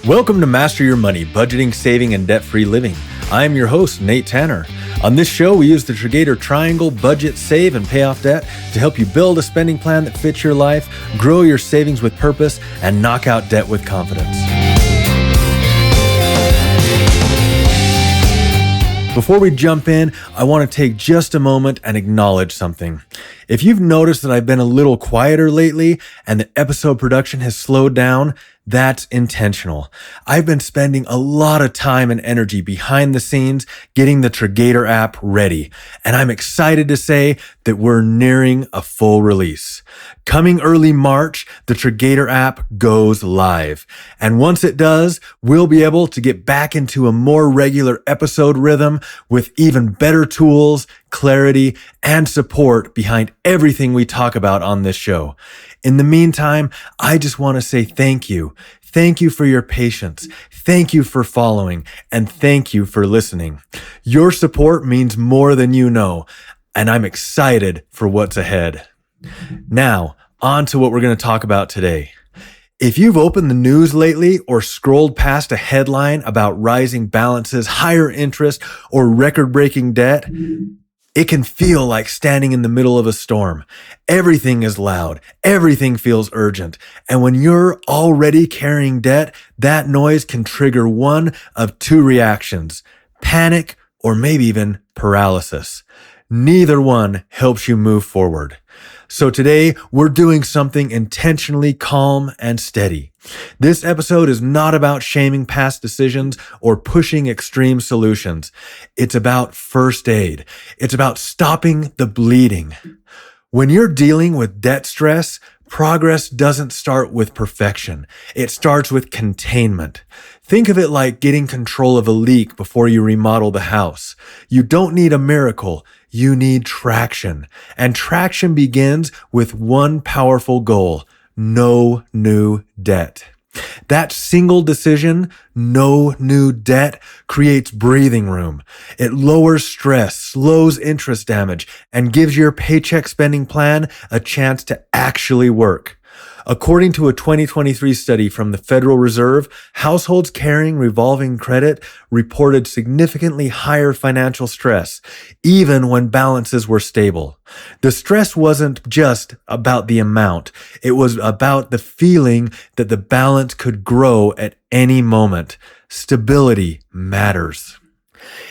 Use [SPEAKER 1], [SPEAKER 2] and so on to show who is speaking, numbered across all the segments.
[SPEAKER 1] Welcome to Master Your Money, Budgeting, Saving, and Debt-Free Living. I'm your host, Nate Tanner. On this show, we use the Triggator triangle, budget, save, and pay off debt to help you build a spending plan that fits your life, grow your savings with purpose, and knock out debt with confidence. Before we jump in, I want to take just a moment and acknowledge something. If you've noticed that I've been a little quieter lately and the episode production has slowed down, that's intentional. I've been spending a lot of time and energy behind the scenes getting the Triggator app ready, and I'm excited to say that we're nearing a full release. Coming early March, the Triggator app goes live, and once it does, we'll be able to get back into a more regular episode rhythm with even better tools, clarity, and support behind everything we talk about on this show. In the meantime, I just want to say thank you. Thank you for your patience. Thank you for following, and thank you for listening. Your support means more than you know, and I'm excited for what's ahead. Now, on to what we're going to talk about today. If you've opened the news lately or scrolled past a headline about rising balances, higher interest, or record-breaking debt, it can feel like standing in the middle of a storm. Everything is loud. Everything feels urgent. And when you're already carrying debt, that noise can trigger one of two reactions: panic or maybe even paralysis. Neither one helps you move forward. So today, we're doing something intentionally calm and steady. This episode is not about shaming past decisions or pushing extreme solutions. It's about first aid. It's about stopping the bleeding. When you're dealing with debt stress, progress doesn't start with perfection. It starts with containment. Think of it like getting control of a leak before you remodel the house. You don't need a miracle. You need traction. And traction begins with one powerful goal: no new debt. That single decision, no new debt, creates breathing room. It lowers stress, slows interest damage, and gives your paycheck spending plan a chance to actually work. According to a 2023 study from the Federal Reserve, households carrying revolving credit reported significantly higher financial stress, even when balances were stable. The stress wasn't just about the amount. It was about the feeling that the balance could grow at any moment. Stability matters.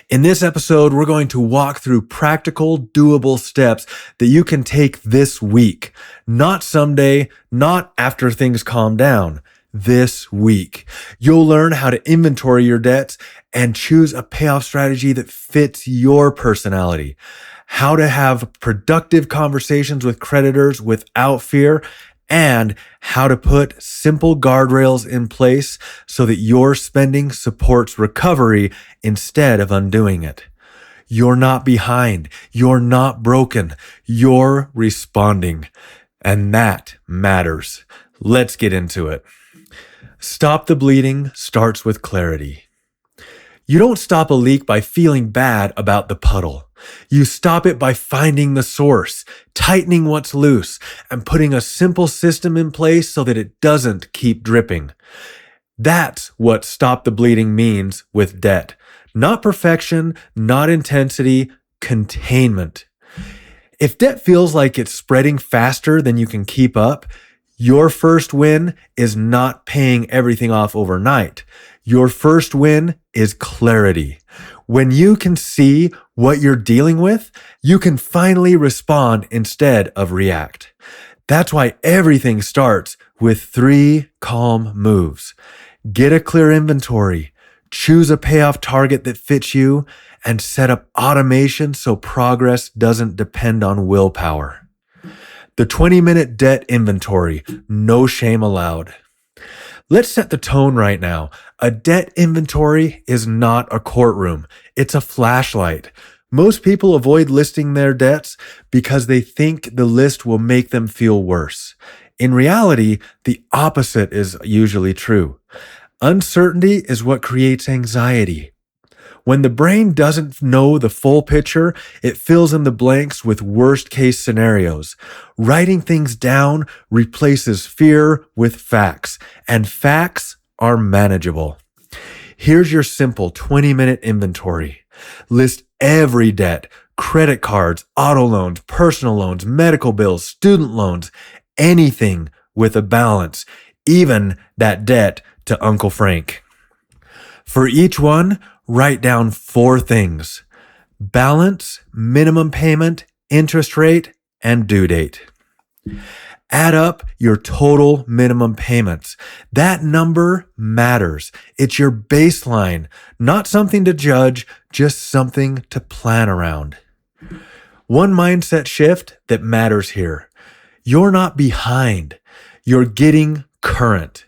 [SPEAKER 1] In this episode, we're going to walk through practical, doable steps that you can take this week. Not someday, not after things calm down. This week. You'll learn how to inventory your debts and choose a payoff strategy that fits your personality. How to have productive conversations with creditors without fear, and how to put simple guardrails in place so that your spending supports recovery instead of undoing it. You're not behind. You're not broken. You're responding. And that matters. Let's get into it. Stop the bleeding starts with clarity. You don't stop a leak by feeling bad about the puddle. You stop it by finding the source, tightening what's loose, and putting a simple system in place so that it doesn't keep dripping. That's what stop the bleeding means with debt. Not perfection, not intensity, containment. If debt feels like it's spreading faster than you can keep up, your first win is not paying everything off overnight. Your first win is clarity. When you can see what you're dealing with, you can finally respond instead of react. That's why everything starts with 3 calm moves. Get a clear inventory, choose a payoff target that fits you, and set up automation so progress doesn't depend on willpower. The 20-minute debt inventory, no shame allowed. Let's set the tone right now. A debt inventory is not a courtroom. It's a flashlight. Most people avoid listing their debts because they think the list will make them feel worse. In reality, the opposite is usually true. Uncertainty is what creates anxiety. When the brain doesn't know the full picture, it fills in the blanks with worst-case scenarios. Writing things down replaces fear with facts, and facts are manageable. Here's your simple 20-minute inventory. List every debt, credit cards, auto loans, personal loans, medical bills, student loans, anything with a balance, even that debt to Uncle Frank. For each one, write down 4 things: balance, minimum payment, interest rate, and due date. Add up your total minimum payments. That number matters. It's your baseline, not something to judge, just something to plan around. One mindset shift that matters here. You're not behind. You're getting current.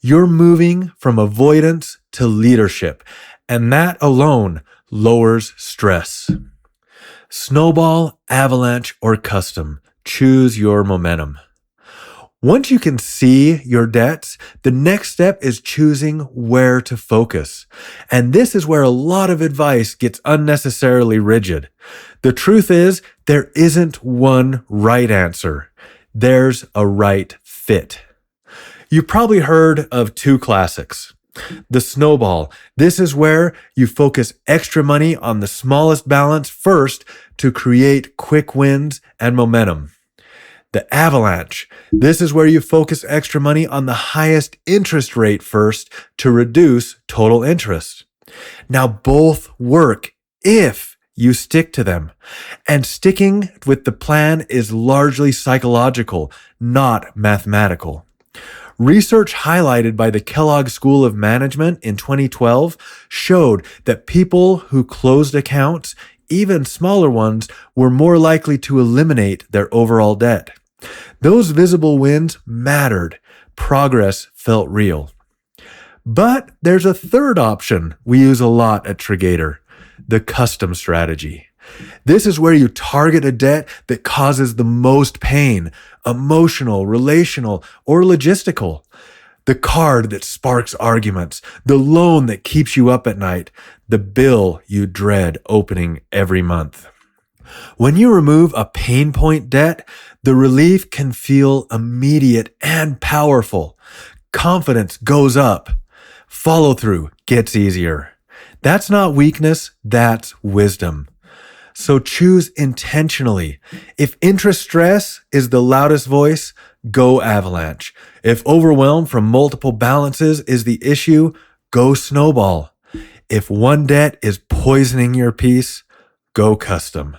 [SPEAKER 1] You're moving from avoidance to leadership, and that alone lowers stress. Snowball, avalanche, or custom. Choose your momentum. Once you can see your debts, the next step is choosing where to focus. And this is where a lot of advice gets unnecessarily rigid. The truth is, there isn't one right answer. There's a right fit. You probably heard of 2 classics. The snowball. This is where you focus extra money on the smallest balance first to create quick wins and momentum. The avalanche. This is where you focus extra money on the highest interest rate first to reduce total interest. Now, both work if you stick to them. And sticking with the plan is largely psychological, not mathematical. Research highlighted by the Kellogg School of Management in 2012 showed that people who closed accounts, even smaller ones, were more likely to eliminate their overall debt. Those visible wins mattered. Progress felt real. But there's a third option we use a lot at Triggator, the custom strategy. This is where you target a debt that causes the most pain, emotional, relational, or logistical. The card that sparks arguments, the loan that keeps you up at night, the bill you dread opening every month. When you remove a pain point debt, the relief can feel immediate and powerful. Confidence goes up. Follow through gets easier. That's not weakness, that's wisdom. So choose intentionally. If interest stress is the loudest voice, go avalanche. If overwhelm from multiple balances is the issue, go snowball. If one debt is poisoning your peace, go custom.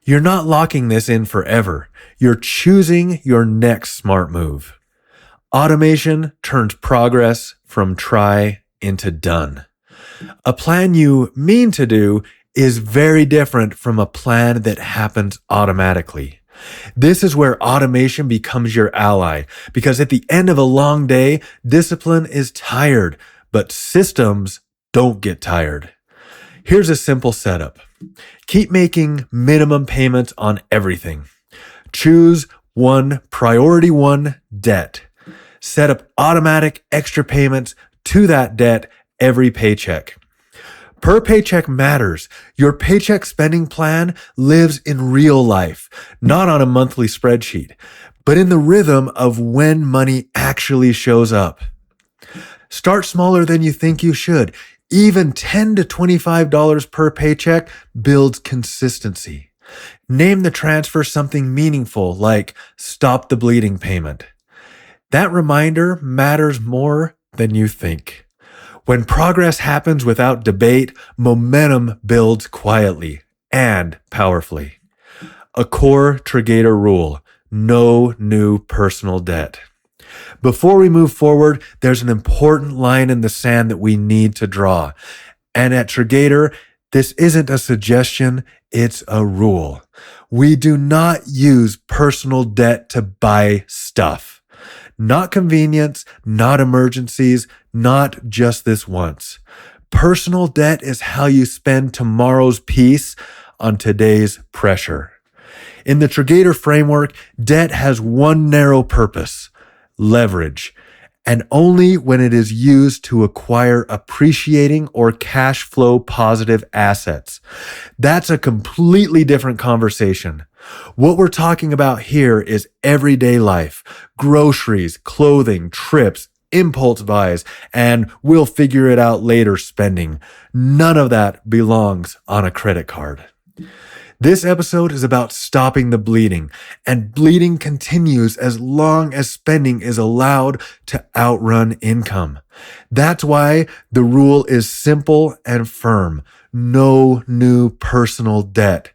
[SPEAKER 1] You're not locking this in forever. You're choosing your next smart move. Automation turns progress from try into done. A plan you mean to do is very different from a plan that happens automatically. This is where automation becomes your ally, because at the end of a long day, discipline is tired, but systems don't get tired. Here's a simple setup. Keep making minimum payments on everything. Choose one priority 1 debt. Set up automatic extra payments to that debt every paycheck. Per paycheck matters. Your paycheck spending plan lives in real life, not on a monthly spreadsheet, but in the rhythm of when money actually shows up. Start smaller than you think you should. Even $10 to $25 per paycheck builds consistency. Name the transfer something meaningful like stop the bleeding payment. That reminder matters more than you think. When progress happens without debate, momentum builds quietly and powerfully. A core Triggator rule: no new personal debt. Before we move forward, there's an important line in the sand that we need to draw. And at Triggator, this isn't a suggestion, it's a rule. We do not use personal debt to buy stuff. Not convenience, not emergencies, not just this once. Personal debt is how you spend tomorrow's peace on today's pressure. In the Triggator framework, debt has one narrow purpose: leverage, and only when it is used to acquire appreciating or cash flow positive assets. That's a completely different conversation. What we're talking about here is everyday life: groceries, clothing, trips, impulse buys, and we'll figure it out later spending. None of that belongs on a credit card. This episode is about stopping the bleeding, and bleeding continues as long as spending is allowed to outrun income. That's why the rule is simple and firm. No new personal debt.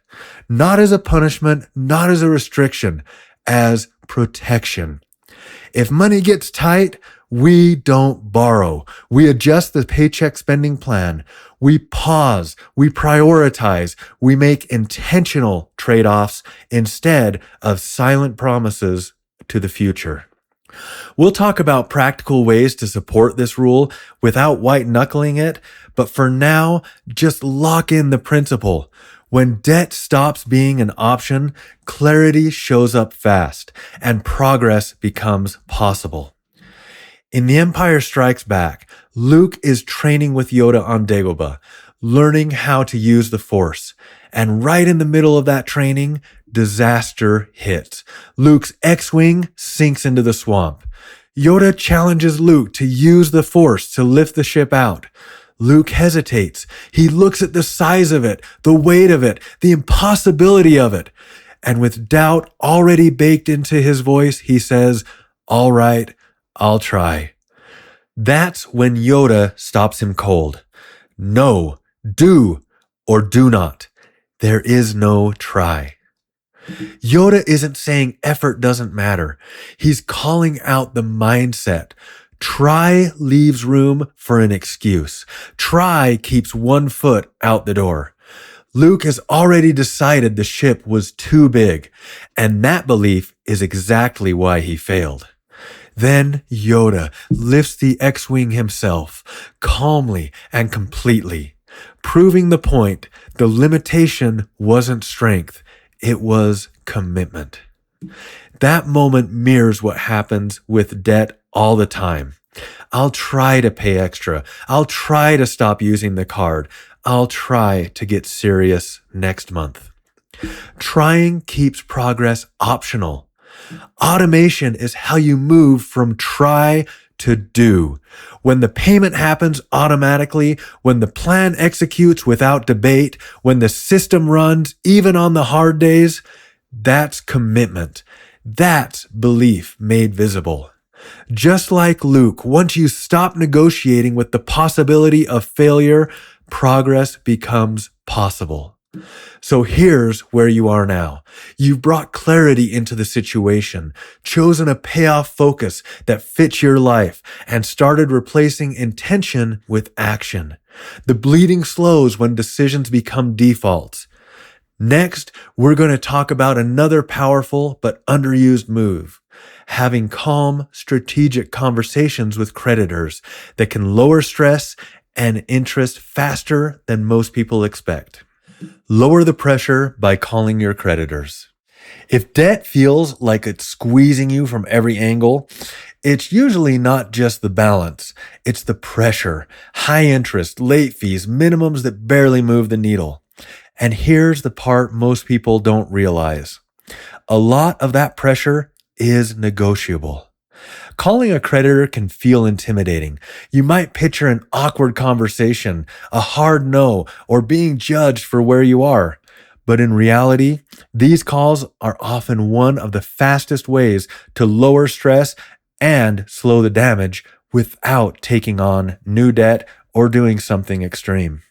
[SPEAKER 1] Not as a punishment, not as a restriction, as protection. If money gets tight, we don't borrow. We adjust the paycheck spending plan. We pause. We prioritize. We make intentional trade-offs instead of silent promises to the future. We'll talk about practical ways to support this rule without white-knuckling it, but for now, just lock in the principle. When debt stops being an option, clarity shows up fast, and progress becomes possible. In The Empire Strikes Back, Luke is training with Yoda on Dagobah, learning how to use the Force. And right in the middle of that training, disaster hits. Luke's X-Wing sinks into the swamp. Yoda challenges Luke to use the Force to lift the ship out. Luke hesitates. He looks at the size of it, the weight of it, the impossibility of it. And with doubt already baked into his voice, he says, "All right, I'll try." That's when Yoda stops him cold. No, do or do not. There is no try. Yoda isn't saying effort doesn't matter. He's calling out the mindset. Try leaves room for an excuse. Try keeps one foot out the door. Luke has already decided the ship was too big, and that belief is exactly why he failed. Then Yoda lifts the X-Wing himself, calmly and completely, proving the point the limitation wasn't strength, it was commitment. That moment mirrors what happens with debt all the time. I'll try to pay extra. I'll try to stop using the card. I'll try to get serious next month. Trying keeps progress optional. Automation is how you move from try to do. When the payment happens automatically, when the plan executes without debate, when the system runs even on the hard days, that's commitment. That's belief made visible. Just like Luke, once you stop negotiating with the possibility of failure, progress becomes possible. So here's where you are now. You've brought clarity into the situation, chosen a payoff focus that fits your life, and started replacing intention with action. The bleeding slows when decisions become defaults. Next, we're going to talk about another powerful but underused move. Having calm, strategic conversations with creditors that can lower stress and interest faster than most people expect. Lower the pressure by calling your creditors. If debt feels like it's squeezing you from every angle, it's usually not just the balance. It's the pressure, high interest, late fees, minimums that barely move the needle. And here's the part most people don't realize. A lot of that pressure is negotiable. Calling a creditor can feel intimidating. You might picture an awkward conversation, a hard no, or being judged for where you are. But in reality, these calls are often one of the fastest ways to lower stress and slow the damage without taking on new debt or doing something extreme.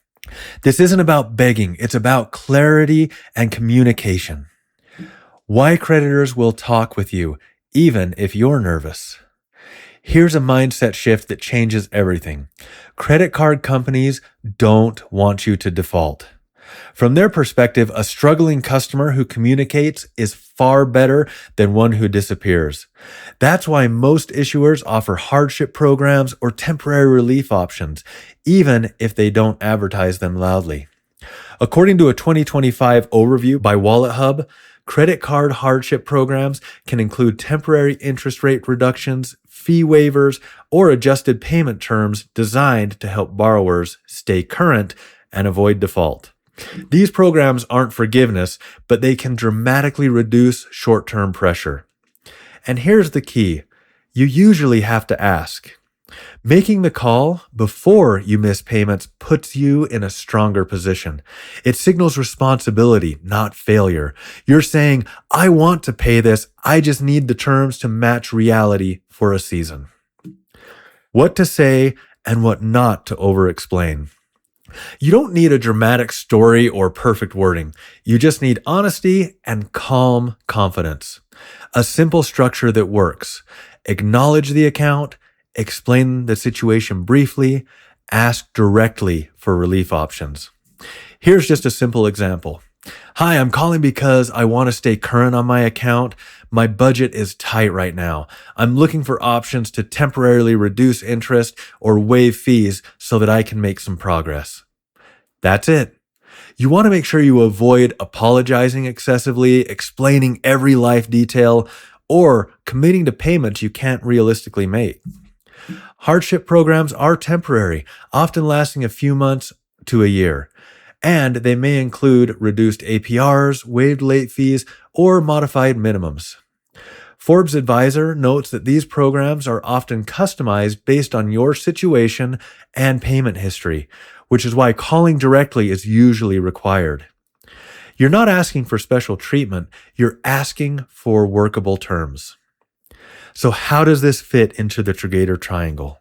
[SPEAKER 1] This isn't about begging, it's about clarity and communication. Why creditors will talk with you, even if you're nervous. Here's a mindset shift that changes everything. Credit card companies don't want you to default. From their perspective, a struggling customer who communicates is far better than one who disappears. That's why most issuers offer hardship programs or temporary relief options, even if they don't advertise them loudly. According to a 2025 overview by WalletHub, credit card hardship programs can include temporary interest rate reductions, fee waivers, or adjusted payment terms designed to help borrowers stay current and avoid default. These programs aren't forgiveness, but they can dramatically reduce short-term pressure. And here's the key. You usually have to ask. Making the call before you miss payments puts you in a stronger position. It signals responsibility, not failure. You're saying, I want to pay this, I just need the terms to match reality for a season. What to say and what not to over-explain. You don't need a dramatic story or perfect wording. You just need honesty and calm confidence. A simple structure that works. Acknowledge the account, explain the situation briefly, ask directly for relief options. Here's just a simple example. Hi, I'm calling because I want to stay current on my account. My budget is tight right now. I'm looking for options to temporarily reduce interest or waive fees so that I can make some progress. That's it. You want to make sure you avoid apologizing excessively, explaining every life detail, or committing to payments you can't realistically make. Hardship programs are temporary, often lasting a few months to a year, and they may include reduced APRs, waived late fees, or modified minimums. Forbes Advisor notes that these programs are often customized based on your situation and payment history, which is why calling directly is usually required. You're not asking for special treatment, you're asking for workable terms. So how does this fit into the Triggator triangle?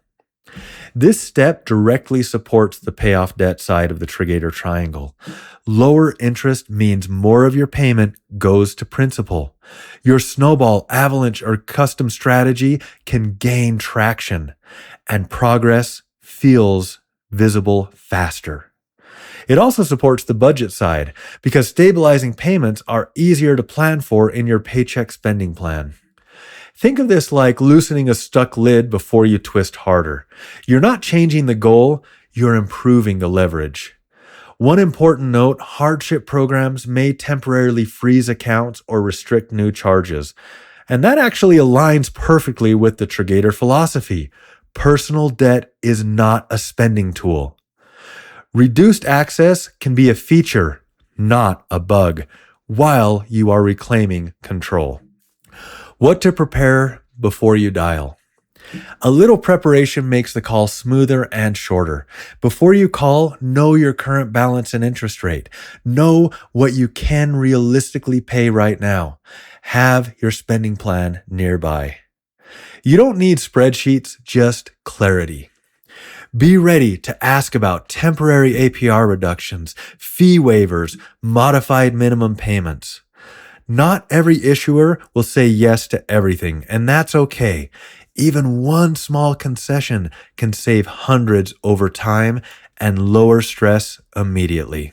[SPEAKER 1] This step directly supports the payoff debt side of the Triggator triangle. Lower interest means more of your payment goes to principal. Your snowball, avalanche, or custom strategy can gain traction, and progress feels visible faster. It also supports the budget side because stabilizing payments are easier to plan for in your paycheck spending plan. Think of this like loosening a stuck lid before you twist harder. You're not changing the goal, you're improving the leverage. One important note, hardship programs may temporarily freeze accounts or restrict new charges. And that actually aligns perfectly with the Triggator philosophy. Personal debt is not a spending tool. Reduced access can be a feature, not a bug, while you are reclaiming control. What to prepare before you dial. A little preparation makes the call smoother and shorter. Before you call, know your current balance and interest rate. Know what you can realistically pay right now. Have your spending plan nearby. You don't need spreadsheets, just clarity. Be ready to ask about temporary APR reductions, fee waivers, modified minimum payments. Not every issuer will say yes to everything, and that's okay. Even one small concession can save hundreds over time and lower stress immediately.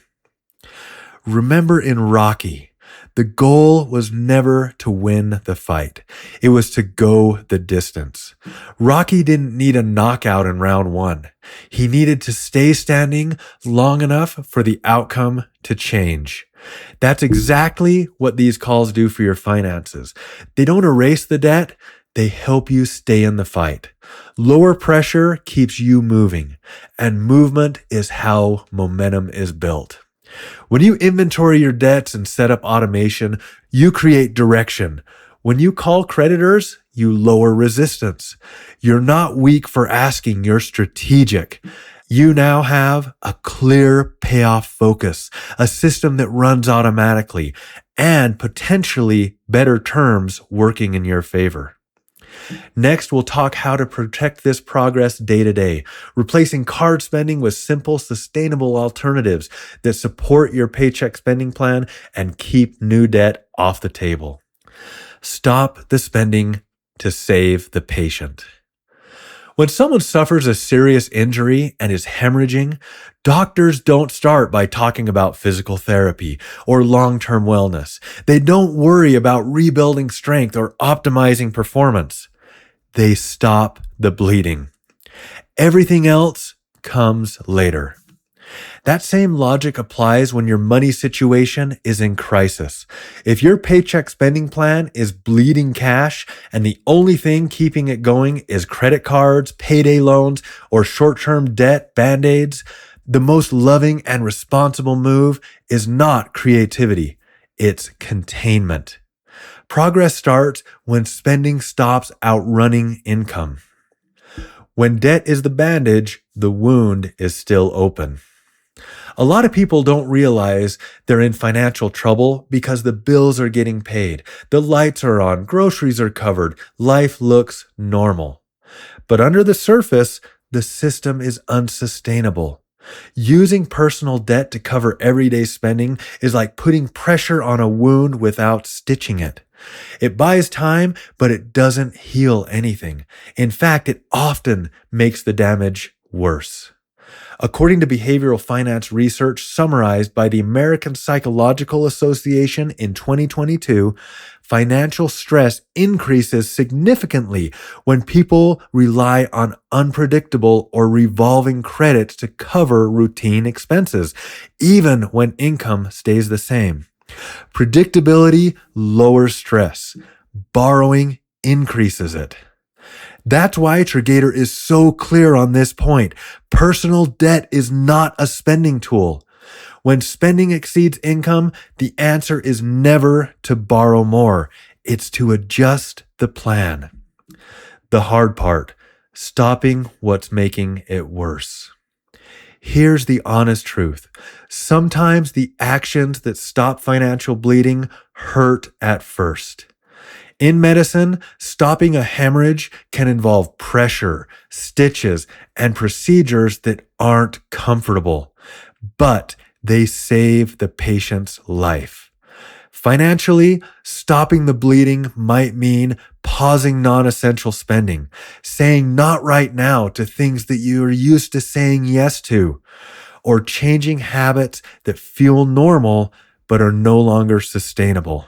[SPEAKER 1] Remember in Rocky, the goal was never to win the fight. It was to go the distance. Rocky didn't need a knockout in round 1. He needed to stay standing long enough for the outcome to change. That's exactly what these calls do for your finances. They don't erase the debt, they help you stay in the fight. Lower pressure keeps you moving, and movement is how momentum is built. When you inventory your debts and set up automation, you create direction. When you call creditors, you lower resistance. You're not weak for asking, you're strategic. You now have a clear payoff focus, a system that runs automatically, and potentially better terms working in your favor. Next, we'll talk how to protect this progress day to day, replacing card spending with simple, sustainable alternatives that support your paycheck spending plan and keep new debt off the table. Stop the spending to save the patient. When someone suffers a serious injury and is hemorrhaging, doctors don't start by talking about physical therapy or long-term wellness. They don't worry about rebuilding strength or optimizing performance. They stop the bleeding. Everything else comes later. That same logic applies when your money situation is in crisis. If your paycheck spending plan is bleeding cash and the only thing keeping it going is credit cards, payday loans, or short-term debt band-aids, the most loving and responsible move is not creativity, it's containment. Progress starts when spending stops outrunning income. When debt is the bandage, the wound is still open. A lot of people don't realize they're in financial trouble because the bills are getting paid, the lights are on, groceries are covered, life looks normal. But under the surface, the system is unsustainable. Using personal debt to cover everyday spending is like putting pressure on a wound without stitching it. It buys time, but it doesn't heal anything. In fact, it often makes the damage worse. According to behavioral finance research summarized by the American Psychological Association in 2022, financial stress increases significantly when people rely on unpredictable or revolving credits to cover routine expenses, even when income stays the same. Predictability lowers stress. Borrowing increases it. That's why Triggator is so clear on this point. Personal debt is not a spending tool. When spending exceeds income, the answer is never to borrow more. It's to adjust the plan. The hard part, stopping what's making it worse. Here's the honest truth. Sometimes the actions that stop financial bleeding hurt at first. In medicine, stopping a hemorrhage can involve pressure, stitches, and procedures that aren't comfortable, but they save the patient's life. Financially, stopping the bleeding might mean pausing non-essential spending, saying not right now to things that you are used to saying yes to, or changing habits that feel normal but are no longer sustainable.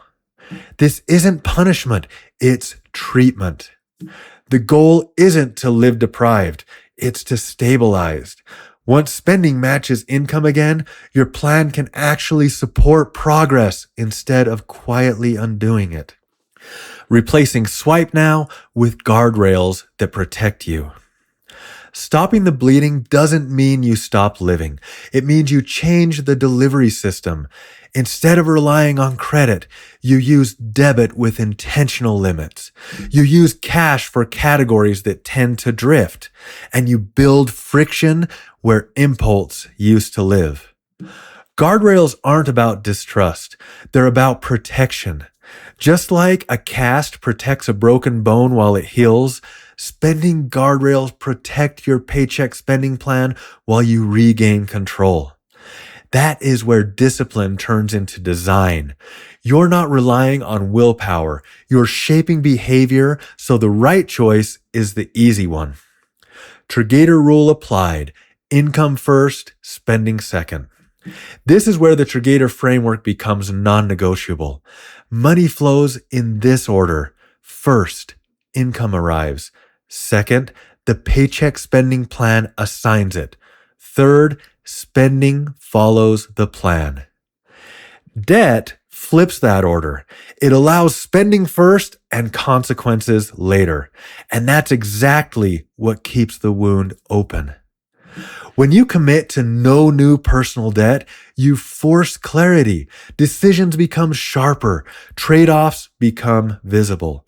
[SPEAKER 1] This isn't punishment, it's treatment. The goal isn't to live deprived, it's to stabilize. Once spending matches income again, your plan can actually support progress instead of quietly undoing it. Replacing swipe now with guardrails that protect you. Stopping the bleeding doesn't mean you stop living. It means you change the delivery system. Instead of relying on credit, you use debit with intentional limits. You use cash for categories that tend to drift, and you build friction where impulse used to live. Guardrails aren't about distrust. They're about protection. Just like a cast protects a broken bone while it heals, spending guardrails protect your paycheck spending plan while you regain control. That is where discipline turns into design. You're not relying on willpower. You're shaping behavior so the right choice is the easy one. Triggator rule applied. Income first, spending second. This is where the Triggator framework becomes non-negotiable. Money flows in this order. First, income arrives. Second, the paycheck spending plan assigns it. Third, spending follows the plan. Debt flips that order. It allows spending first and consequences later. And that's exactly what keeps the wound open. When you commit to no new personal debt, you force clarity. Decisions become sharper. Trade-offs become visible.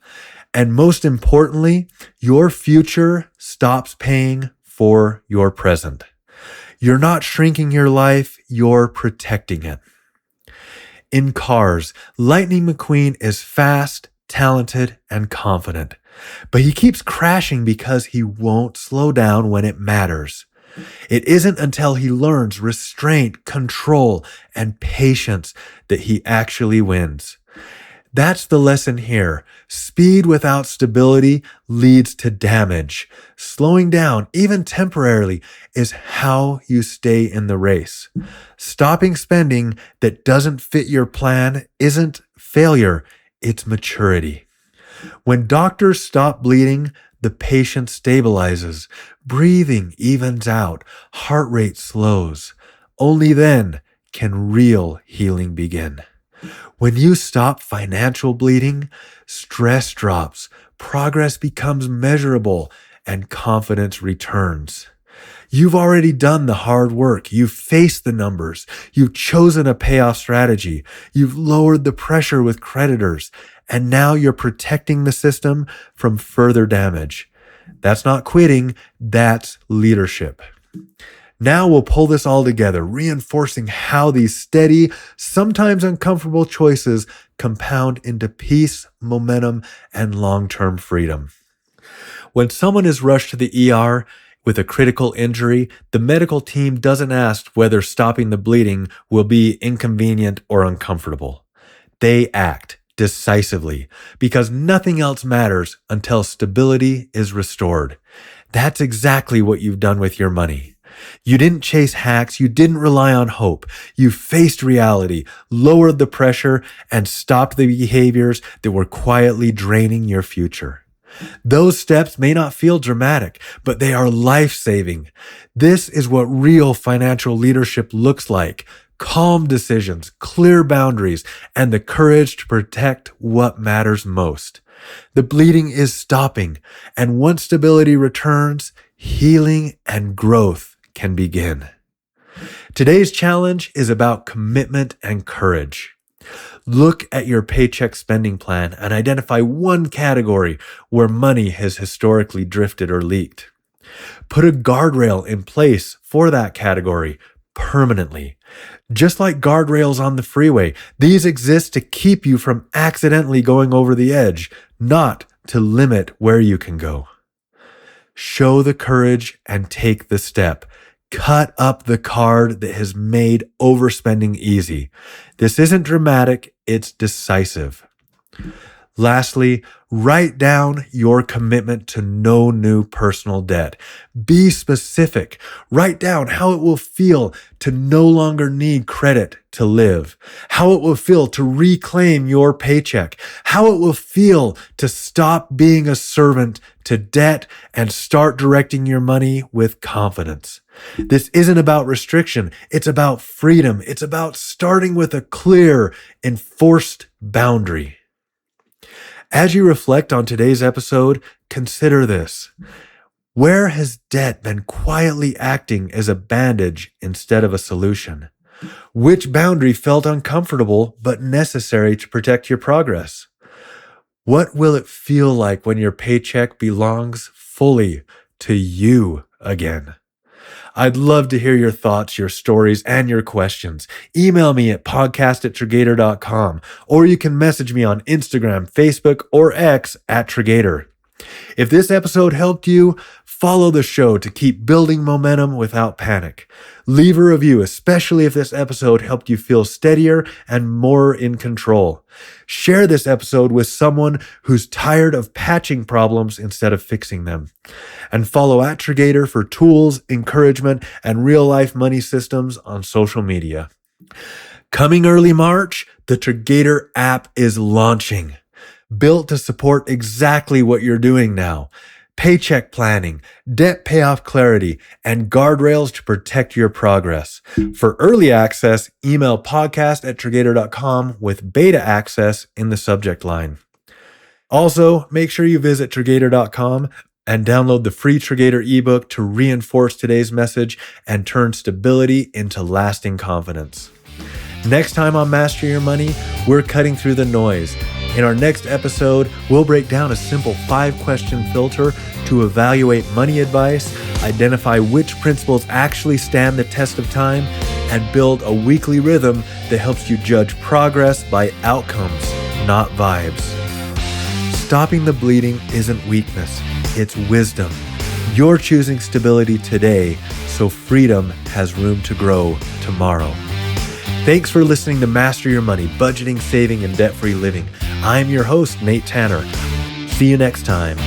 [SPEAKER 1] And most importantly, your future stops paying for your present. You're not shrinking your life, you're protecting it. In cars, Lightning McQueen is fast, talented, and confident. But he keeps crashing because he won't slow down when it matters. It isn't until he learns restraint, control, and patience that he actually wins. That's the lesson here. Speed without stability leads to damage. Slowing down, even temporarily, is how you stay in the race. Stopping spending that doesn't fit your plan isn't failure, it's maturity. When doctors stop bleeding, the patient stabilizes. Breathing evens out. Heart rate slows. Only then can real healing begin. When you stop financial bleeding, stress drops, progress becomes measurable, and confidence returns. You've already done the hard work. You've faced the numbers. You've chosen a payoff strategy. You've lowered the pressure with creditors. And now you're protecting the system from further damage. That's not quitting, that's leadership. Now we'll pull this all together, reinforcing how these steady, sometimes uncomfortable choices compound into peace, momentum, and long-term freedom. When someone is rushed to the ER with a critical injury, the medical team doesn't ask whether stopping the bleeding will be inconvenient or uncomfortable. They act decisively because nothing else matters until stability is restored. That's exactly what you've done with your money. You didn't chase hacks. You didn't rely on hope. You faced reality, lowered the pressure, and stopped the behaviors that were quietly draining your future. Those steps may not feel dramatic, but they are life-saving. This is what real financial leadership looks like. Calm decisions, clear boundaries, and the courage to protect what matters most. The bleeding is stopping, and once stability returns, healing and growth can begin. Today's challenge is about commitment and courage. Look at your paycheck spending plan and identify one category where money has historically drifted or leaked. Put a guardrail in place for that category permanently. Just like guardrails on the freeway, these exist to keep you from accidentally going over the edge, not to limit where you can go. Show the courage and take the step. Cut up the card that has made overspending easy. This isn't dramatic, it's decisive. Lastly, write down your commitment to no new personal debt. Be specific. Write down how it will feel to no longer need credit to live, how it will feel to reclaim your paycheck, how it will feel to stop being a servant to debt and start directing your money with confidence. This isn't about restriction. It's about freedom. It's about starting with a clear, enforced boundary. As you reflect on today's episode, consider this. Where has debt been quietly acting as a bandage instead of a solution? Which boundary felt uncomfortable but necessary to protect your progress? What will it feel like when your paycheck belongs fully to you again? I'd love to hear your thoughts, your stories, and your questions. Email me at podcast@Triggator.com, or you can message me on Instagram, Facebook, or X at Triggator. If this episode helped you, follow the show to keep building momentum without panic. Leave a review, especially if this episode helped you feel steadier and more in control. Share this episode with someone who's tired of patching problems instead of fixing them. And follow at Triggator for tools, encouragement, and real-life money systems on social media. Coming early March, the Triggator app is launching. Built to support exactly what you're doing now. Paycheck planning, debt payoff clarity, and guardrails to protect your progress. For early access, email podcast@Triggator.com with beta access in the subject line. Also, make sure you visit Triggator.com and download the free Triggator ebook to reinforce today's message and turn stability into lasting confidence. Next time on Master Your Money, we're cutting through the noise. In our next episode, we'll break down a simple 5-question filter to evaluate money advice, identify which principles actually stand the test of time, and build a weekly rhythm that helps you judge progress by outcomes, not vibes. Stopping the bleeding isn't weakness, it's wisdom. You're choosing stability today, so freedom has room to grow tomorrow. Thanks for listening to Master Your Money, Budgeting, Saving, and Debt-Free Living. I'm your host, Nate Tanner. See you next time.